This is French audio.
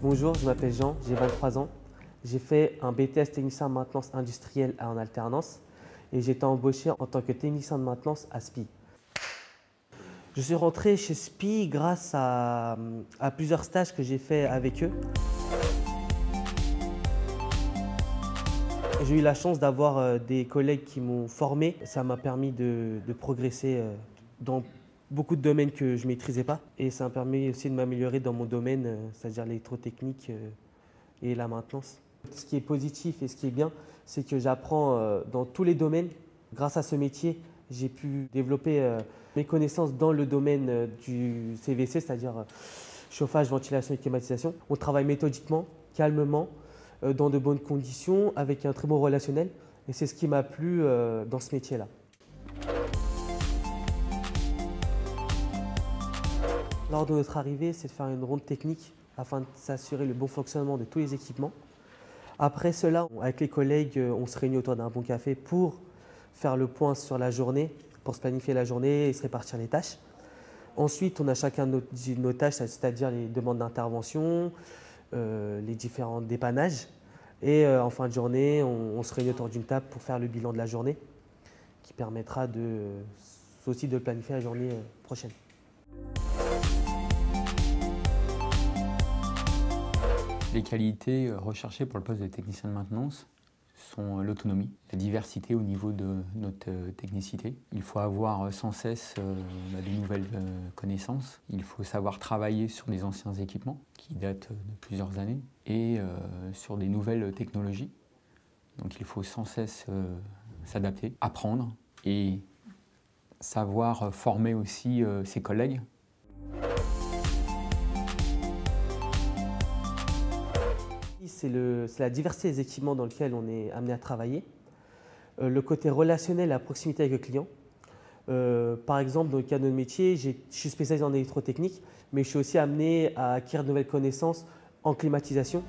Bonjour, je m'appelle Jean, j'ai 23 ans. J'ai fait un BTS technicien de maintenance industrielle en alternance et j'ai été embauché en tant que technicien de maintenance à SPIE. Je suis rentré chez SPIE grâce à plusieurs stages que j'ai fait avec eux. J'ai eu la chance d'avoir des collègues qui m'ont formé. Ça m'a permis de progresser dans beaucoup de domaines que je ne maîtrisais pas. Et ça m'a permis aussi de m'améliorer dans mon domaine, c'est-à-dire l'électrotechnique et la maintenance. Ce qui est positif et ce qui est bien, c'est que j'apprends dans tous les domaines. Grâce à ce métier, j'ai pu développer mes connaissances dans le domaine du CVC, c'est-à-dire chauffage, ventilation et climatisation. On travaille méthodiquement, calmement, dans de bonnes conditions, avec un très bon relationnel. Et c'est ce qui m'a plu dans ce métier-là. Lors de notre arrivée, c'est de faire une ronde technique afin de s'assurer le bon fonctionnement de tous les équipements. Après cela, avec les collègues, on se réunit autour d'un bon café pour faire le point sur la journée, pour se planifier la journée et se répartir les tâches. Ensuite, on a chacun nos tâches, c'est-à-dire les demandes d'intervention, les différents dépannages. Et en fin de journée, on se réunit autour d'une table pour faire le bilan de la journée, qui permettra aussi de planifier la journée prochaine. Les qualités recherchées pour le poste de technicien de maintenance sont l'autonomie, la diversité au niveau de notre technicité. Il faut avoir sans cesse de nouvelles connaissances. Il faut savoir travailler sur des anciens équipements qui datent de plusieurs années et sur des nouvelles technologies. Donc il faut sans cesse s'adapter, apprendre et savoir former aussi ses collègues. C'est la diversité des équipements dans lesquels on est amené à travailler. Le côté relationnel, la proximité avec le client. Par exemple, dans le cas de notre métier, je suis spécialisé en électrotechnique, mais je suis aussi amené à acquérir de nouvelles connaissances en climatisation.